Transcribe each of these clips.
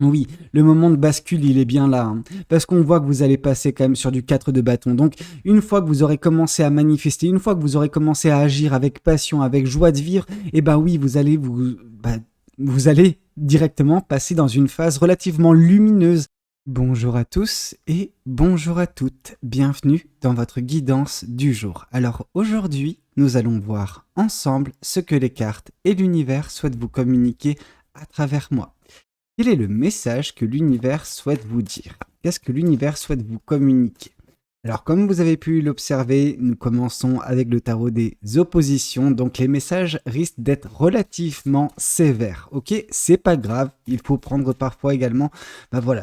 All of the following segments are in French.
Oui, le moment de bascule, il est bien là, hein, parce qu'on voit que vous allez passer quand même sur du 4 de bâton. Donc, une fois que vous aurez commencé à manifester, une fois que vous aurez commencé à agir avec passion, avec joie de vivre, eh ben oui, vous allez directement passer dans une phase relativement lumineuse. Bonjour à tous et bonjour à toutes. Bienvenue dans votre guidance du jour. Alors aujourd'hui, nous allons voir ensemble ce que les cartes et l'univers souhaitent vous communiquer à travers moi. Quel est le message que l'univers souhaite vous dire? Qu'est-ce que l'univers souhaite vous communiquer? Alors, comme vous avez pu l'observer, nous commençons avec le tarot des oppositions, donc les messages risquent d'être relativement sévères, ok? C'est pas grave, il faut prendre parfois également,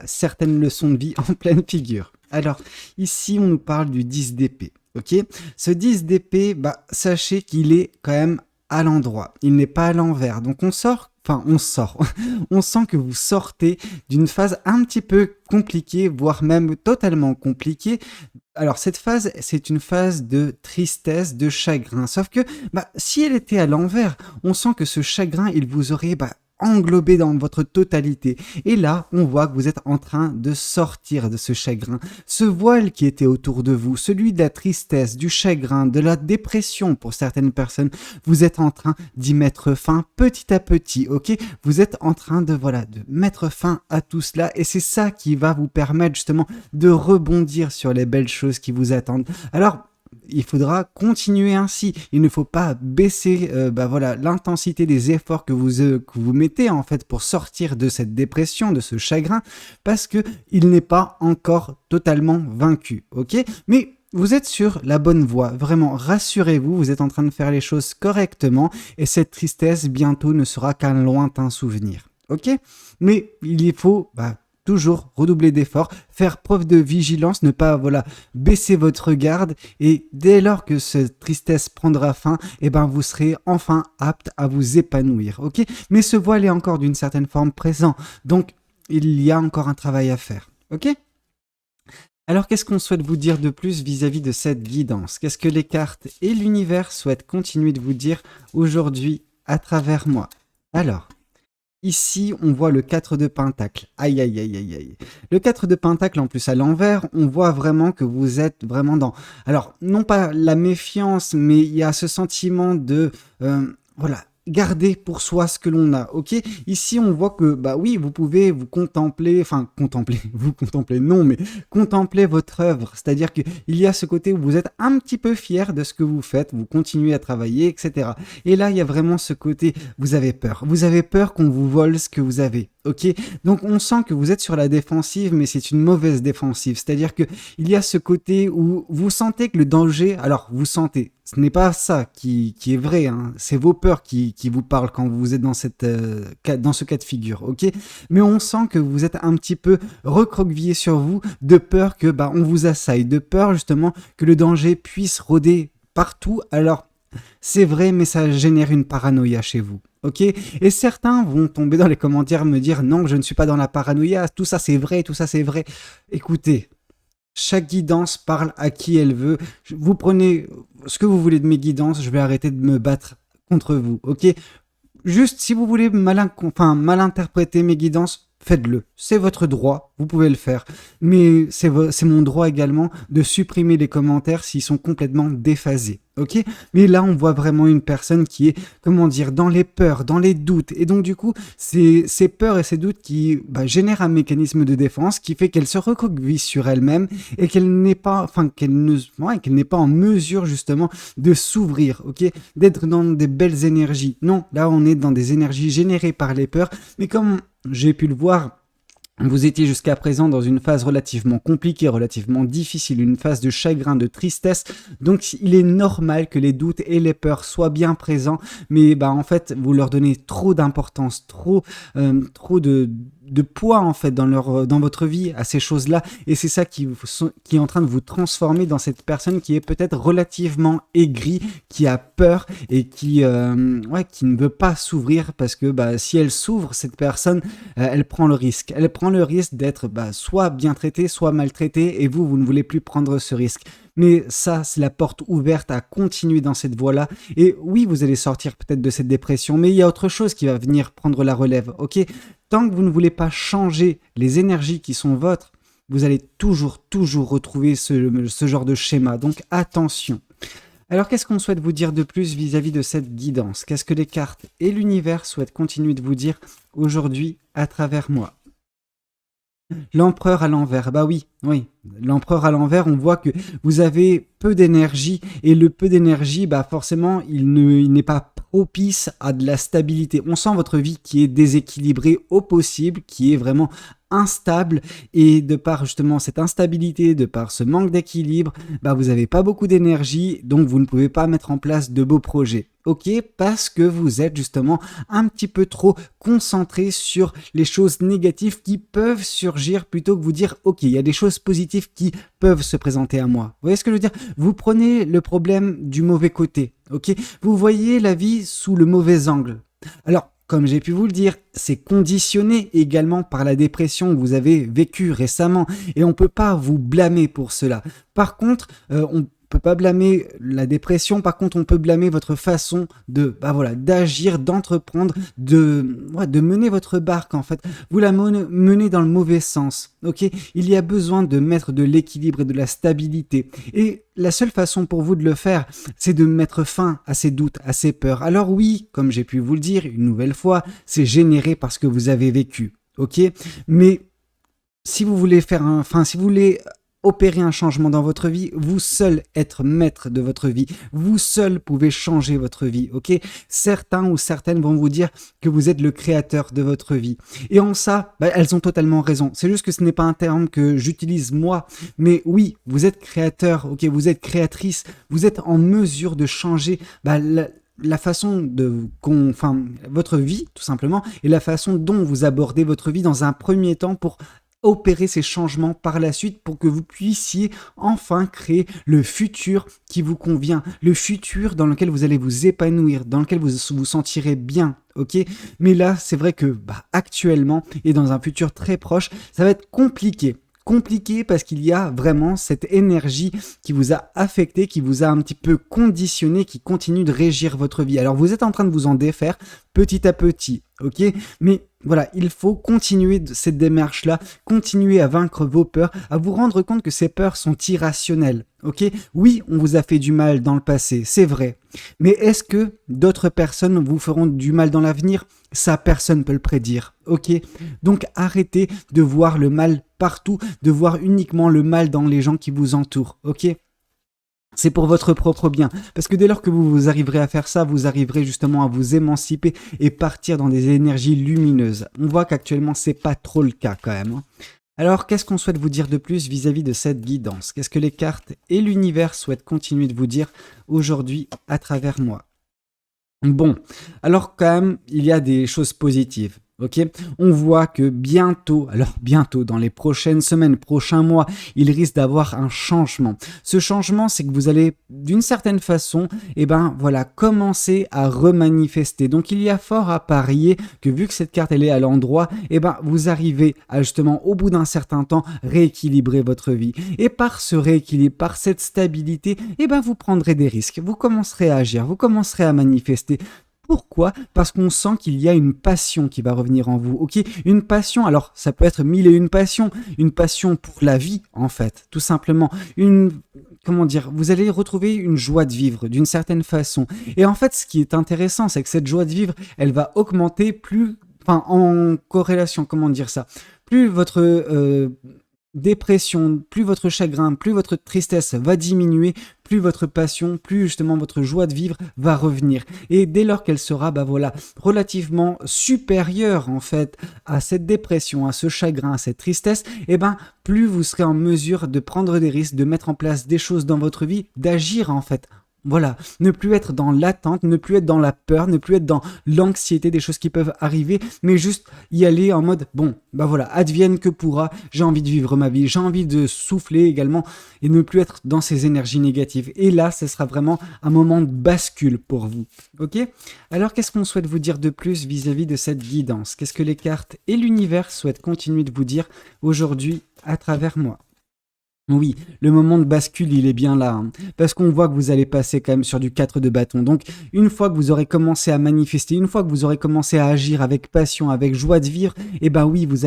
certaines leçons de vie en pleine figure. Alors, ici, on nous parle du 10 d'épée, ok? Ce 10 d'épée, sachez qu'il est quand même à l'endroit, il n'est pas à l'envers, donc on sort, on sent que vous sortez d'une phase un petit peu compliquée, voire même totalement compliquée. Alors cette phase, c'est une phase de tristesse, de chagrin. Sauf que si elle était à l'envers, on sent que ce chagrin, il vous aurait englobé dans votre totalité. Et là, on voit que vous êtes en train de sortir de ce chagrin. Ce voile qui était autour de vous, celui de la tristesse, du chagrin, de la dépression pour certaines personnes, vous êtes en train d'y mettre fin petit à petit, ok? Vous êtes en train de mettre fin à tout cela et c'est ça qui va vous permettre justement de rebondir sur les belles choses qui vous attendent. Alors, il faudra continuer ainsi. Il ne faut pas baisser l'intensité des efforts que vous mettez en fait pour sortir de cette dépression, de ce chagrin, parce que il n'est pas encore totalement vaincu, ok? Mais vous êtes sur la bonne voie, vraiment, rassurez-vous, vous êtes en train de faire les choses correctement et cette tristesse bientôt ne sera qu'un lointain souvenir, ok? Mais il faut toujours redoubler d'efforts, faire preuve de vigilance, ne pas baisser votre garde et dès lors que cette tristesse prendra fin, vous serez enfin apte à vous épanouir, ok? Mais ce voile est encore d'une certaine forme présent, donc il y a encore un travail à faire, ok? Alors qu'est-ce qu'on souhaite vous dire de plus vis-à-vis de cette guidance? Qu'est-ce que les cartes et l'univers souhaitent continuer de vous dire aujourd'hui à travers moi? Alors, ici, on voit le 4 de Pentacle. Aïe, aïe, aïe, aïe, aïe. Le 4 de Pentacle, en plus à l'envers, on voit vraiment que vous êtes vraiment dans... Alors, non pas la méfiance, mais il y a ce sentiment de... garder pour soi ce que l'on a, ok? Ici, on voit que, oui, vous pouvez vous contempler, non, mais contempler votre œuvre. C'est-à-dire qu'il y a ce côté où vous êtes un petit peu fier de ce que vous faites, vous continuez à travailler, etc. Et là, il y a vraiment ce côté, vous avez peur qu'on vous vole ce que vous avez, ok? Donc, on sent que vous êtes sur la défensive, mais c'est une mauvaise défensive. C'est-à-dire que il y a ce côté où vous sentez que le danger, alors, vous sentez, ce n'est pas ça qui est vrai, hein. C'est vos peurs qui vous parlent quand vous êtes dans ce cas de figure, ok? Mais on sent que vous êtes un petit peu recroquevillé sur vous, de peur que on vous assaille, de peur justement que le danger puisse rôder partout. Alors, c'est vrai, mais ça génère une paranoïa chez vous. Ok? Et certains vont tomber dans les commentaires me dire non, je ne suis pas dans la paranoïa, tout ça c'est vrai, tout ça c'est vrai. Écoutez, chaque guidance parle à qui elle veut. Vous prenez ce que vous voulez de mes guidances, je vais arrêter de me battre contre vous, ok? Juste, si vous voulez mal interpréter mes guidances, faites-le. C'est votre droit, vous pouvez le faire. Mais c'est mon droit également de supprimer les commentaires s'ils sont complètement déphasés, ok? Mais là, on voit vraiment une personne qui est, dans les peurs, dans les doutes. Et donc, du coup, ces peurs et ces doutes qui génèrent un mécanisme de défense qui fait qu'elle se recroqueville sur elle-même et qu'elle n'est pas en mesure, justement, de s'ouvrir, ok? D'être dans des belles énergies. Non, là, on est dans des énergies générées par les peurs. Mais comme j'ai pu le voir, vous étiez jusqu'à présent dans une phase relativement compliquée, relativement difficile, une phase de chagrin, de tristesse. Donc, il est normal que les doutes et les peurs soient bien présents. Mais en fait, vous leur donnez trop d'importance, trop de poids en fait dans votre vie à ces choses-là, et c'est ça qui est en train de vous transformer dans cette personne qui est peut-être relativement aigrie, qui a peur et qui ne veut pas s'ouvrir parce que si elle s'ouvre, cette personne elle prend le risque d'être soit bien traitée, soit maltraitée, et vous ne voulez plus prendre ce risque. mais ça, c'est la porte ouverte à continuer dans cette voie-là. Et oui, vous allez sortir peut-être de cette dépression, mais il y a autre chose qui va venir prendre la relève, ok? Tant que vous ne voulez pas changer les énergies qui sont vôtres, vous allez toujours retrouver ce genre de schéma. Donc attention. Alors qu'est-ce qu'on souhaite vous dire de plus vis-à-vis de cette guidance? Qu'est-ce que les cartes et l'univers souhaitent continuer de vous dire aujourd'hui à travers moi? L'empereur à l'envers, bah oui, l'empereur à l'envers, on voit que vous avez peu d'énergie, et le peu d'énergie, bah forcément, il n'est pas propice à de la stabilité. On sent votre vie qui est déséquilibrée au possible, qui est vraiment instable, et de par justement cette instabilité, de par ce manque d'équilibre, bah vous n'avez pas beaucoup d'énergie, donc vous ne pouvez pas mettre en place de beaux projets. Ok, parce que vous êtes justement un petit peu trop concentré sur les choses négatives qui peuvent surgir plutôt que vous dire ok, il y a des choses positives qui peuvent se présenter à moi. Vous voyez ce que je veux dire? Vous prenez le problème du mauvais côté, ok? Vous voyez la vie sous le mauvais angle. Alors, comme j'ai pu vous le dire, c'est conditionné également par la dépression que vous avez vécue récemment et on ne peut pas vous blâmer pour cela. Par contre, on peut pas blâmer la dépression, par contre on peut blâmer votre façon de d'agir, d'entreprendre, de mener votre barque en fait. Vous la menez dans le mauvais sens, ok? Il y a besoin de mettre de l'équilibre et de la stabilité. Et la seule façon pour vous de le faire, c'est de mettre fin à ces doutes, à ces peurs. Alors oui, comme j'ai pu vous le dire une nouvelle fois, c'est généré par ce que vous avez vécu, ok? Mais si vous voulez si vous voulez opérer un changement dans votre vie, vous seul être maître de votre vie, vous seul pouvez changer votre vie, ok? Certains ou certaines vont vous dire que vous êtes le créateur de votre vie. Et en ça, elles ont totalement raison. C'est juste que ce n'est pas un terme que j'utilise moi, mais oui, vous êtes créateur, ok? Vous êtes créatrice, vous êtes en mesure de changer la façon votre vie, tout simplement, et la façon dont vous abordez votre vie dans un premier temps pour opérer ces changements par la suite pour que vous puissiez enfin créer le futur qui vous convient, le futur dans lequel vous allez vous épanouir, dans lequel vous vous sentirez bien, ok? Mais là, c'est vrai que actuellement et dans un futur très proche, ça va être compliqué parce qu'il y a vraiment cette énergie qui vous a affecté, qui vous a un petit peu conditionné, qui continue de régir votre vie. Alors vous êtes en train de vous en défaire petit à petit, ok? Mais voilà, il faut continuer cette démarche-là, continuer à vaincre vos peurs, à vous rendre compte que ces peurs sont irrationnelles, ok? Oui, on vous a fait du mal dans le passé, c'est vrai. Mais est-ce que d'autres personnes vous feront du mal dans l'avenir? Ça, personne ne peut le prédire, ok? Donc arrêtez de voir le mal partout, de voir uniquement le mal dans les gens qui vous entourent, ok? C'est pour votre propre bien. Parce que dès lors que vous arriverez à faire ça, vous arriverez justement à vous émanciper et partir dans des énergies lumineuses. On voit qu'actuellement, c'est pas trop le cas quand même. Alors, qu'est-ce qu'on souhaite vous dire de plus vis-à-vis de cette guidance? Qu'est-ce que les cartes et l'univers souhaitent continuer de vous dire aujourd'hui à travers moi? Bon, alors quand même, il y a des choses positives. Ok, on voit que bientôt, dans les prochaines semaines, prochains mois, il risque d'avoir un changement. Ce changement, c'est que vous allez, d'une certaine façon, commencer à remanifester. Donc, il y a fort à parier que vu que cette carte, elle est à l'endroit, vous arrivez à justement, au bout d'un certain temps, rééquilibrer votre vie. Et par ce rééquilibre, par cette stabilité, vous prendrez des risques. Vous commencerez à agir, vous commencerez à manifester. Pourquoi? Parce qu'on sent qu'il y a une passion qui va revenir en vous, ok? Une passion, alors ça peut être mille et une passion pour la vie en fait, tout simplement. Vous allez retrouver une joie de vivre d'une certaine façon. Et en fait, ce qui est intéressant, c'est que cette joie de vivre, elle va augmenter en corrélation, plus votre dépression, plus votre chagrin, plus votre tristesse va diminuer, plus votre passion, plus justement votre joie de vivre va revenir. Et dès lors qu'elle sera relativement supérieure en fait à cette dépression, à ce chagrin, à cette tristesse, plus vous serez en mesure de prendre des risques, de mettre en place des choses dans votre vie, d'agir en fait. Voilà, ne plus être dans l'attente, ne plus être dans la peur, ne plus être dans l'anxiété des choses qui peuvent arriver, mais juste y aller en mode, advienne que pourra, j'ai envie de vivre ma vie, j'ai envie de souffler également, et ne plus être dans ces énergies négatives. Et là, ce sera vraiment un moment de bascule pour vous, ok? Alors, qu'est-ce qu'on souhaite vous dire de plus vis-à-vis de cette guidance? Qu'est-ce que les cartes et l'univers souhaitent continuer de vous dire aujourd'hui à travers moi? Oui, le moment de bascule, il est bien là, parce qu'on voit que vous allez passer quand même sur du 4 de bâton. Donc, une fois que vous aurez commencé à manifester, une fois que vous aurez commencé à agir avec passion, avec joie de vivre, eh ben oui, vous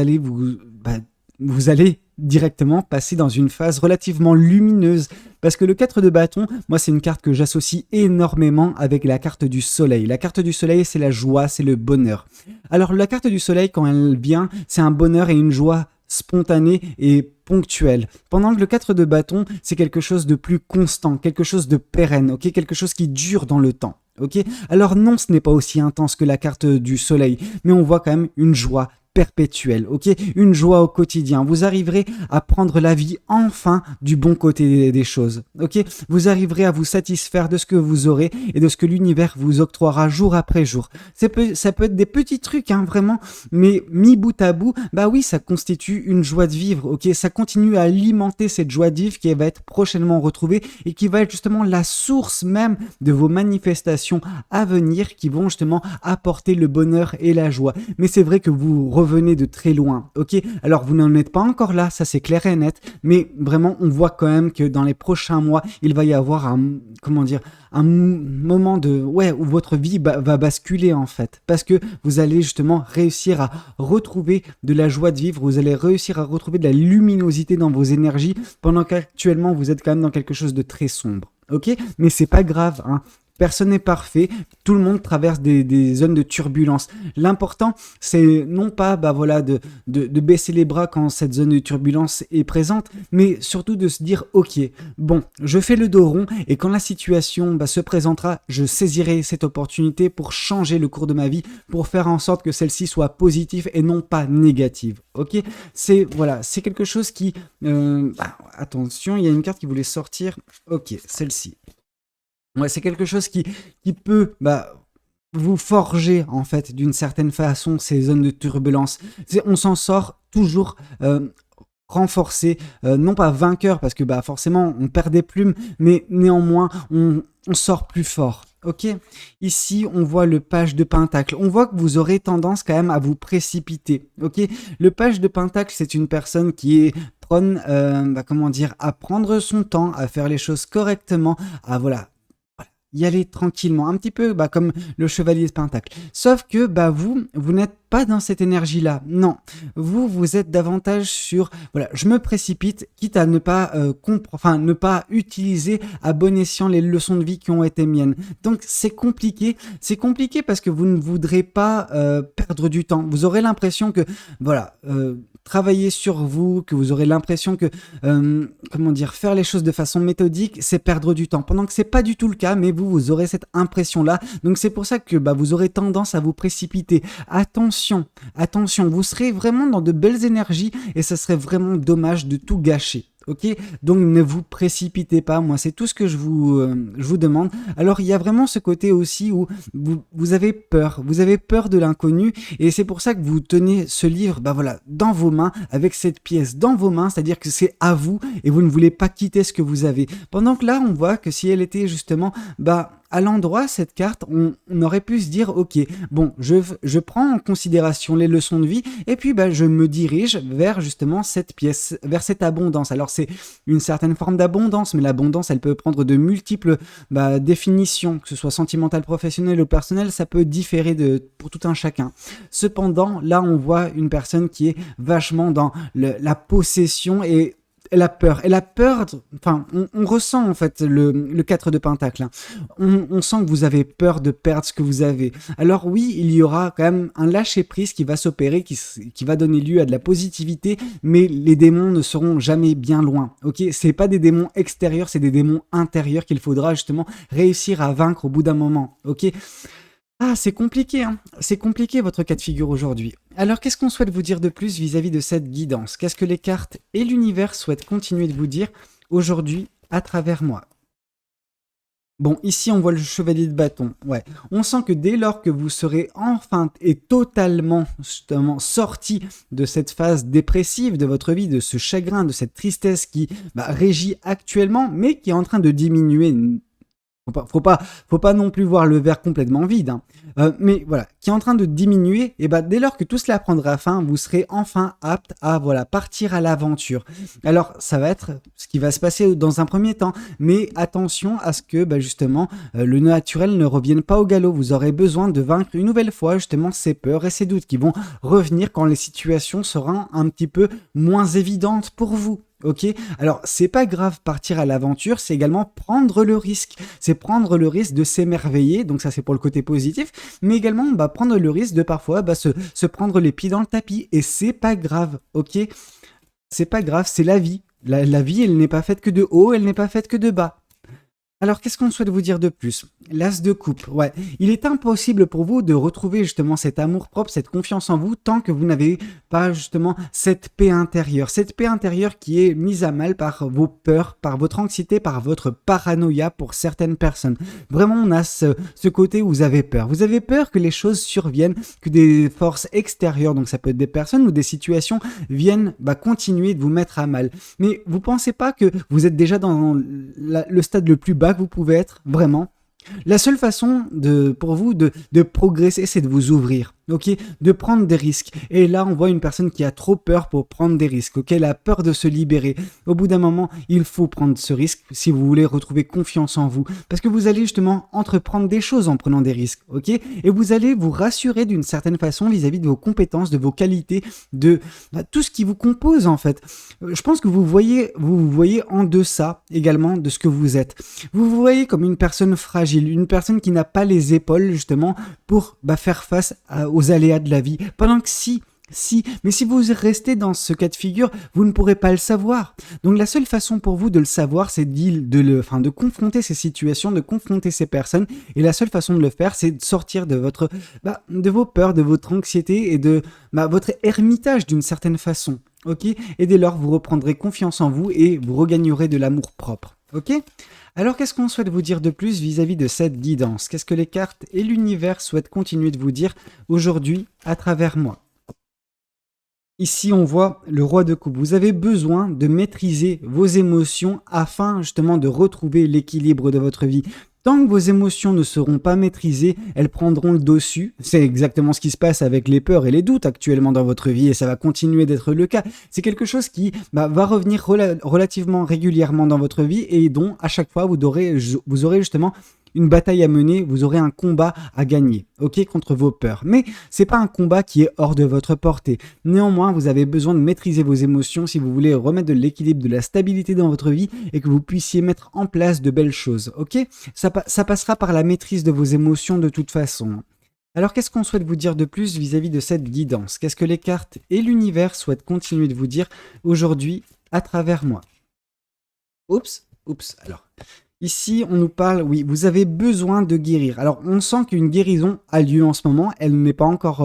allez directement passer dans une phase relativement lumineuse. Parce que le 4 de bâton, moi, c'est une carte que j'associe énormément avec la carte du soleil. La carte du soleil, c'est la joie, c'est le bonheur. Alors, la carte du soleil, quand elle vient, c'est un bonheur et une joie spontanée et ponctuelle. Pendant que le 4 de bâton, c'est quelque chose de plus constant, quelque chose de pérenne, ok, quelque chose qui dure dans le temps. Ok. Alors non, ce n'est pas aussi intense que la carte du soleil, mais on voit quand même une joie perpétuelle, ok, une joie au quotidien. Vous arriverez à prendre la vie enfin du bon côté des choses, ok. Vous arriverez à vous satisfaire de ce que vous aurez et de ce que l'univers vous octroiera jour après jour. Ça peut être des petits trucs, vraiment, mais mis bout à bout, bah oui, ça constitue une joie de vivre, ok. Ça continue à alimenter cette joie de vivre qui va être prochainement retrouvée et qui va être justement la source même de vos manifestations à venir qui vont justement apporter le bonheur et la joie. Mais c'est vrai que vous revenez de très loin, ok. Alors vous n'en êtes pas encore là, ça c'est clair et net, mais vraiment on voit quand même que dans les prochains mois, il va y avoir un moment où votre vie va basculer en fait, parce que vous allez justement réussir à retrouver de la joie de vivre, vous allez réussir à retrouver de la luminosité dans vos énergies, pendant qu'actuellement vous êtes quand même dans quelque chose de très sombre. Ok, mais c'est pas grave, personne n'est parfait, tout le monde traverse des zones de turbulence. L'important, c'est non pas de baisser les bras quand cette zone de turbulence est présente, mais surtout de se dire, ok, bon, je fais le dos rond et quand la situation se présentera, je saisirai cette opportunité pour changer le cours de ma vie, pour faire en sorte que celle-ci soit positive et non pas négative. Ok, c'est quelque chose qui... attention, il y a une carte qui voulait sortir. Ok, celle-ci. Ouais, c'est quelque chose qui peut vous forger en fait d'une certaine façon ces zones de turbulence. On s'en sort toujours renforcé, non pas vainqueur parce que forcément on perd des plumes, mais néanmoins on sort plus fort. Ok, ici on voit le page de pentacle. On voit que vous aurez tendance quand même à vous précipiter. Ok, le page de pentacle, c'est une personne qui est prône, à prendre son temps, à faire les choses correctement, à y aller tranquillement, un petit peu comme le chevalier de Pentacle. Sauf que vous n'êtes pas dans cette énergie-là. Non, vous êtes davantage sur je me précipite, quitte à ne pas ne pas utiliser à bon escient les leçons de vie qui ont été miennes. Donc c'est compliqué parce que vous ne voudrez pas perdre du temps. Vous aurez l'impression que travailler sur vous, que vous aurez l'impression que faire les choses de façon méthodique, c'est perdre du temps. Pendant que c'est pas du tout le cas, mais vous aurez cette impression-là. Donc c'est pour ça que vous aurez tendance à vous précipiter. Attention, vous serez vraiment dans de belles énergies et ça serait vraiment dommage de tout gâcher. Ok, donc ne vous précipitez pas, moi c'est tout ce que je vous demande. Alors il y a vraiment ce côté aussi où vous avez peur de l'inconnu et c'est pour ça que vous tenez ce livre dans vos mains, avec cette pièce dans vos mains, c'est-à-dire que c'est à vous et vous ne voulez pas quitter ce que vous avez. Pendant que là on voit que si elle était justement à l'endroit, cette carte, on aurait pu se dire, ok, bon, je prends en considération les leçons de vie, et puis je me dirige vers justement cette pièce, vers cette abondance. Alors c'est une certaine forme d'abondance, mais l'abondance, elle peut prendre de multiples définitions, que ce soit sentimentale, professionnelle ou personnelle, ça peut différer pour tout un chacun. Cependant, là, on voit une personne qui est vachement dans la possession et elle a peur, on ressent en fait le 4 de pentacle. On sent que vous avez peur de perdre ce que vous avez. Alors oui, il y aura quand même un lâcher-prise qui va s'opérer, qui va donner lieu à de la positivité, mais les démons ne seront jamais bien loin. Ok, c'est pas des démons extérieurs, c'est des démons intérieurs qu'il faudra justement réussir à vaincre au bout d'un moment. Ok. Ah, c'est compliqué, C'est compliqué votre cas de figure aujourd'hui. Alors, qu'est-ce qu'on souhaite vous dire de plus vis-à-vis de cette guidance? Qu'est-ce que les cartes et l'univers souhaitent continuer de vous dire aujourd'hui à travers moi? Bon, ici, on voit le chevalier de bâton. Ouais. On sent que dès lors que vous serez enfin et totalement justement sorti de cette phase dépressive de votre vie, de ce chagrin, de cette tristesse qui régit actuellement, mais qui est en train de diminuer Faut pas non plus voir le verre complètement vide, hein. Mais voilà, qui est en train de diminuer, et bah, dès lors que tout cela prendra fin, vous serez enfin apte à voilà, partir à l'aventure. Alors, ça va être ce qui va se passer dans un premier temps, mais attention à ce que bah, justement le naturel ne revienne pas au galop. Vous aurez besoin de vaincre une nouvelle fois justement ces peurs et ces doutes qui vont revenir quand les situations seront un petit peu moins évidentes pour vous. Ok, alors c'est pas grave partir à l'aventure, c'est également prendre le risque. C'est prendre le risque de s'émerveiller, donc ça c'est pour le côté positif, mais également bah, prendre le risque de parfois bah, se prendre les pieds dans le tapis. Et c'est pas grave, ok. C'est pas grave, c'est la vie. La vie, elle n'est pas faite que de haut, elle n'est pas faite que de bas. Alors, qu'est-ce qu'on souhaite vous dire de plus? L'as de coupe, ouais. Il est impossible pour vous de retrouver justement cet amour-propre, cette confiance en vous, tant que vous n'avez pas justement cette paix intérieure. Cette paix intérieure qui est mise à mal par vos peurs, par votre anxiété, par votre paranoïa pour certaines personnes. Vraiment, on a ce côté où vous avez peur. Vous avez peur que les choses surviennent, que des forces extérieures, donc ça peut être des personnes ou des situations, viennent bah, continuer de vous mettre à mal. Mais vous pensez pas que vous êtes déjà dans le stade le plus bas que vous pouvez être, vraiment? La seule façon pour vous de progresser, c'est de vous ouvrir, ok? De prendre des risques. Et là, on voit une personne qui a trop peur pour prendre des risques, ok? Elle a peur de se libérer. Au bout d'un moment, il faut prendre ce risque si vous voulez retrouver confiance en vous. Parce que vous allez justement entreprendre des choses en prenant des risques, ok? Et vous allez vous rassurer d'une certaine façon vis-à-vis de vos compétences, de vos qualités, de tout ce qui vous compose en fait. Je pense que vous vous voyez en deçà également de ce que vous êtes. Vous vous voyez comme une personne fragile, une personne qui n'a pas les épaules justement pour faire face aux aléas de la vie. Pendant que mais si vous restez dans ce cas de figure, vous ne pourrez pas le savoir. Donc la seule façon pour vous de le savoir, c'est de confronter ces situations, de confronter ces personnes. Et la seule façon de le faire, c'est de sortir de de vos peurs, de votre anxiété et de votre ermitage d'une certaine façon. Ok? Et dès lors, vous reprendrez confiance en vous et vous regagnerez de l'amour propre. Ok? Alors, qu'est-ce qu'on souhaite vous dire de plus vis-à-vis de cette guidance? Qu'est-ce que les cartes et l'univers souhaitent continuer de vous dire aujourd'hui à travers moi? Ici, on voit le roi de coupe. Vous avez besoin de maîtriser vos émotions afin justement de retrouver l'équilibre de votre vie. Tant que vos émotions ne seront pas maîtrisées, elles prendront le dessus. C'est exactement ce qui se passe avec les peurs et les doutes actuellement dans votre vie et ça va continuer d'être le cas. C'est quelque chose qui va revenir relativement régulièrement dans votre vie et dont à chaque fois vous aurez justement une bataille à mener, vous aurez un combat à gagner, ok, contre vos peurs. Mais c'est pas un combat qui est hors de votre portée. Néanmoins, vous avez besoin de maîtriser vos émotions si vous voulez remettre de l'équilibre, de la stabilité dans votre vie et que vous puissiez mettre en place de belles choses, ok? Ça passera par la maîtrise de vos émotions de toute façon. Alors, qu'est-ce qu'on souhaite vous dire de plus vis-à-vis de cette guidance? Qu'est-ce que les cartes et l'univers souhaitent continuer de vous dire aujourd'hui à travers moi? Oups, alors... Ici, on nous parle, oui, vous avez besoin de guérir. Alors, on sent qu'une guérison a lieu en ce moment. Elle n'est pas encore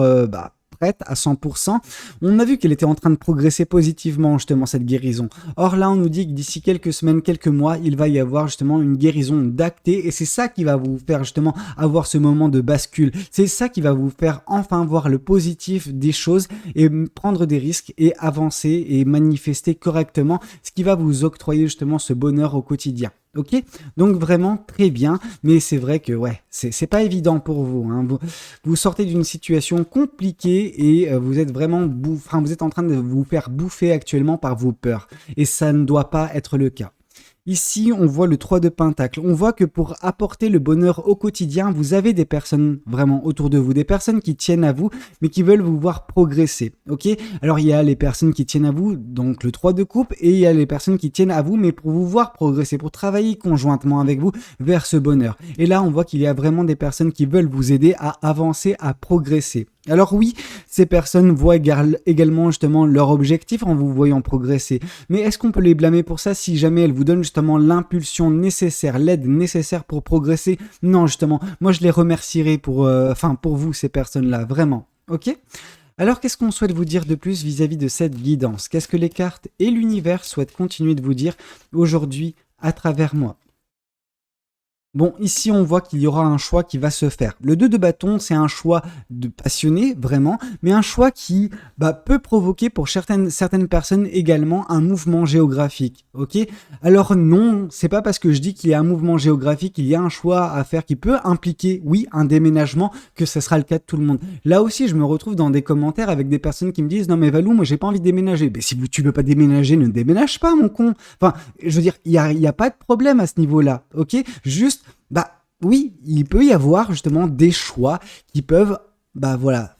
prête à 100%. On a vu qu'elle était en train de progresser positivement, justement, cette guérison. Or, là, on nous dit que d'ici quelques semaines, quelques mois, il va y avoir justement une guérison d'actée. Et c'est ça qui va vous faire justement avoir ce moment de bascule. C'est ça qui va vous faire enfin voir le positif des choses et prendre des risques et avancer et manifester correctement, ce qui va vous octroyer justement ce bonheur au quotidien. Ok, donc vraiment très bien, mais c'est vrai que ouais, c'est pas évident pour vous, hein. Vous sortez d'une situation compliquée et vous êtes vraiment vous êtes en train de vous faire bouffer actuellement par vos peurs et ça ne doit pas être le cas. Ici, on voit le 3 de Pentacle. On voit que pour apporter le bonheur au quotidien, vous avez des personnes vraiment autour de vous, des personnes qui tiennent à vous, mais qui veulent vous voir progresser. Ok? Alors, il y a les personnes qui tiennent à vous, donc le 3 de coupe, et il y a les personnes qui tiennent à vous, mais pour vous voir progresser, pour travailler conjointement avec vous vers ce bonheur. Et là, on voit qu'il y a vraiment des personnes qui veulent vous aider à avancer, à progresser. Alors oui, ces personnes voient également justement leur objectif en vous voyant progresser. Mais est-ce qu'on peut les blâmer pour ça si jamais elles vous donnent justement l'impulsion nécessaire, l'aide nécessaire pour progresser? Non, justement, moi je les remercierai pour vous, ces personnes-là, vraiment. Ok? Alors qu'est-ce qu'on souhaite vous dire de plus vis-à-vis de cette guidance? Qu'est-ce que les cartes et l'univers souhaitent continuer de vous dire aujourd'hui à travers moi? Bon, ici, on voit qu'il y aura un choix qui va se faire. Le 2 de bâton, c'est un choix de passionné, vraiment, mais un choix qui peut provoquer pour certaines personnes également un mouvement géographique, ok? Alors non, c'est pas parce que je dis qu'il y a un mouvement géographique, qu'il y a un choix à faire qui peut impliquer, oui, un déménagement, que ce sera le cas de tout le monde. Là aussi, je me retrouve dans des commentaires avec des personnes qui me disent « Non mais Valou, moi j'ai pas envie de déménager. » Mais si tu veux pas déménager, ne déménage pas, mon con. Enfin, je veux dire, il y a pas de problème à ce niveau-là, ok? Juste, oui, il peut y avoir justement des choix qui peuvent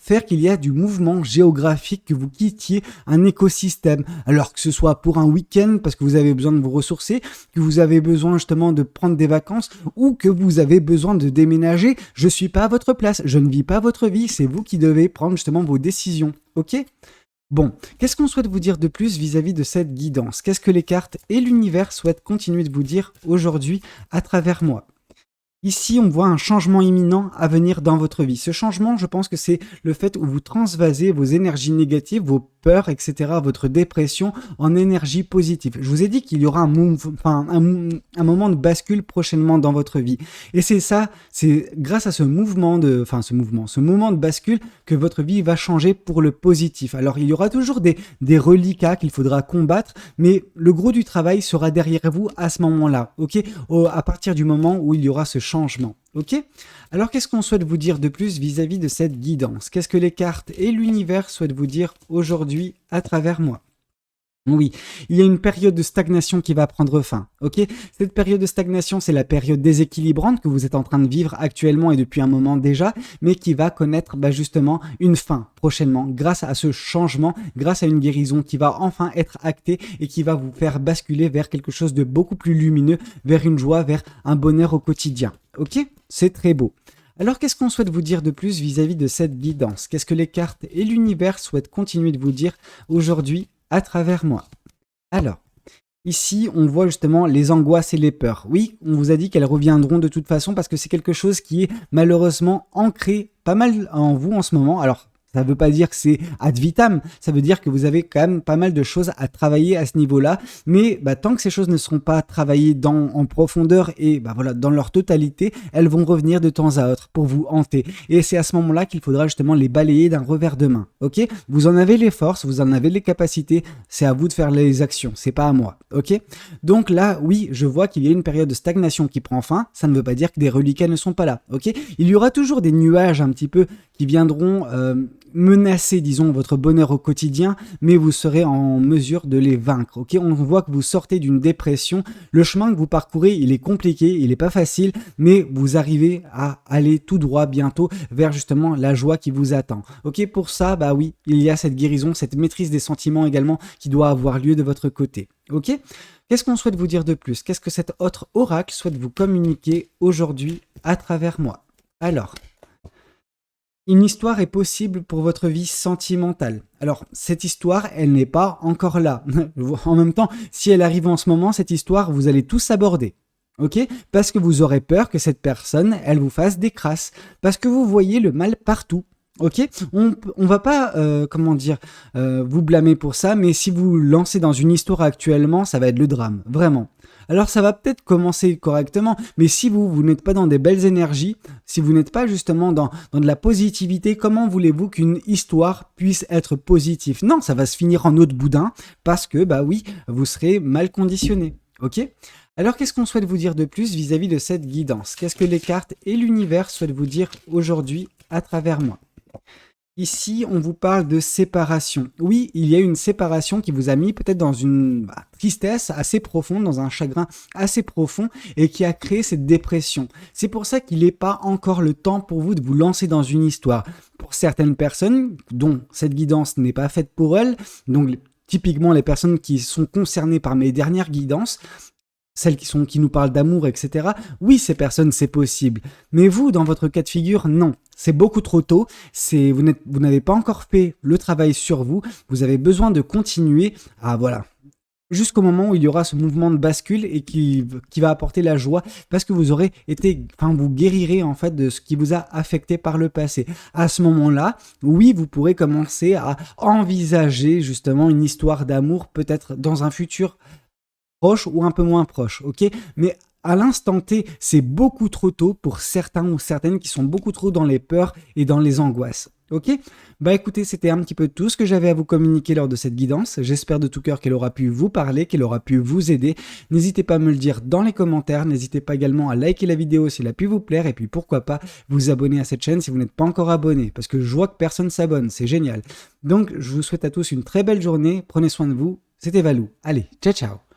faire qu'il y a du mouvement géographique, que vous quittiez un écosystème. Alors que ce soit pour un week-end, parce que vous avez besoin de vous ressourcer, que vous avez besoin justement de prendre des vacances, ou que vous avez besoin de déménager. Je suis pas à votre place, je ne vis pas votre vie, c'est vous qui devez prendre justement vos décisions. Ok ? Bon, qu'est-ce qu'on souhaite vous dire de plus vis-à-vis de cette guidance? Qu'est-ce que les cartes et l'univers souhaitent continuer de vous dire aujourd'hui à travers moi? Ici, on voit un changement imminent à venir dans votre vie. Ce changement, je pense que c'est le fait où vous transvasez vos énergies négatives, vos peurs, etc., votre dépression en énergie positive. Je vous ai dit qu'il y aura un moment de bascule prochainement dans votre vie. Et c'est ça, c'est grâce à ce moment de bascule que votre vie va changer pour le positif. Alors, il y aura toujours des reliquats qu'il faudra combattre, mais le gros du travail sera derrière vous à ce moment-là, ok? À partir du moment où il y aura ce changement. Ok? Alors, qu'est-ce qu'on souhaite vous dire de plus vis-à-vis de cette guidance? Qu'est-ce que les cartes et l'univers souhaitent vous dire aujourd'hui à travers moi? Oui, il y a une période de stagnation qui va prendre fin, ok? Cette période de stagnation, c'est la période déséquilibrante que vous êtes en train de vivre actuellement et depuis un moment déjà, mais qui va connaître justement une fin prochainement, grâce à ce changement, grâce à une guérison qui va enfin être actée et qui va vous faire basculer vers quelque chose de beaucoup plus lumineux, vers une joie, vers un bonheur au quotidien, ok? C'est très beau. Alors, qu'est-ce qu'on souhaite vous dire de plus vis-à-vis de cette guidance? Qu'est-ce que les cartes et l'univers souhaitent continuer de vous dire aujourd'hui à travers moi? Alors, ici, on voit justement les angoisses et les peurs. Oui, on vous a dit qu'elles reviendront de toute façon parce que c'est quelque chose qui est malheureusement ancré pas mal en vous en ce moment. Alors, ça ne veut pas dire que c'est ad vitam, ça veut dire que vous avez quand même pas mal de choses à travailler à ce niveau-là, mais tant que ces choses ne seront pas travaillées en profondeur et dans leur totalité, elles vont revenir de temps à autre pour vous hanter. Et c'est à ce moment-là qu'il faudra justement les balayer d'un revers de main. Ok? Vous en avez les forces, vous en avez les capacités, c'est à vous de faire les actions, c'est pas à moi. Ok? Donc là, oui, je vois qu'il y a une période de stagnation qui prend fin, ça ne veut pas dire que des reliquats ne sont pas là. Ok? Il y aura toujours des nuages un petit peu qui viendront menacer, disons, votre bonheur au quotidien, mais vous serez en mesure de les vaincre. Ok, on voit que vous sortez d'une dépression. Le chemin que vous parcourez, il est compliqué, il n'est pas facile, mais vous arrivez à aller tout droit bientôt vers justement la joie qui vous attend. Ok, pour ça, oui, il y a cette guérison, cette maîtrise des sentiments également qui doit avoir lieu de votre côté. Ok, qu'est-ce qu'on souhaite vous dire de plus? Qu'est-ce que cet autre oracle souhaite vous communiquer aujourd'hui à travers moi? Alors, une histoire est possible pour votre vie sentimentale. Alors, cette histoire, elle n'est pas encore là. En même temps, si elle arrive en ce moment, cette histoire, vous allez tous aborder. Ok? Parce que vous aurez peur que cette personne, elle vous fasse des crasses. Parce que vous voyez le mal partout. Ok? On va pas, vous blâmer pour ça, mais si vous lancez dans une histoire actuellement, ça va être le drame. Vraiment. Alors ça va peut-être commencer correctement, mais si vous n'êtes pas dans des belles énergies, si vous n'êtes pas justement dans de la positivité, comment voulez-vous qu'une histoire puisse être positive? Non, ça va se finir en eau de boudin parce que, oui, vous serez mal conditionné. Ok? Alors qu'est-ce qu'on souhaite vous dire de plus vis-à-vis de cette guidance? Qu'est-ce que les cartes et l'univers souhaitent vous dire aujourd'hui à travers moi? Ici, on vous parle de séparation. Oui, il y a une séparation qui vous a mis peut-être dans une tristesse assez profonde, dans un chagrin assez profond et qui a créé cette dépression. C'est pour ça qu'il n'est pas encore le temps pour vous de vous lancer dans une histoire. Pour certaines personnes dont cette guidance n'est pas faite pour elles, donc typiquement les personnes qui sont concernées par mes dernières guidances, celles qui nous parlent d'amour, etc. Oui, ces personnes, c'est possible. Mais vous, dans votre cas de figure, non. C'est beaucoup trop tôt. Vous n'avez pas encore fait le travail sur vous. Vous avez besoin de continuer jusqu'au moment où il y aura ce mouvement de bascule et qui va apporter la joie parce que vous guérirez en fait de ce qui vous a affecté par le passé. À ce moment-là, oui, vous pourrez commencer à envisager justement une histoire d'amour peut-être dans un futur proche ou un peu moins proche, ok? Mais à l'instant T, c'est beaucoup trop tôt pour certains ou certaines qui sont beaucoup trop dans les peurs et dans les angoisses. Ok? Bah écoutez, c'était un petit peu tout ce que j'avais à vous communiquer lors de cette guidance. J'espère de tout cœur qu'elle aura pu vous parler, qu'elle aura pu vous aider. N'hésitez pas à me le dire dans les commentaires. N'hésitez pas également à liker la vidéo si elle a pu vous plaire. Et puis pourquoi pas vous abonner à cette chaîne si vous n'êtes pas encore abonné. Parce que je vois que personne s'abonne. C'est génial. Donc je vous souhaite à tous une très belle journée. Prenez soin de vous. C'était Valou. Allez, ciao ciao.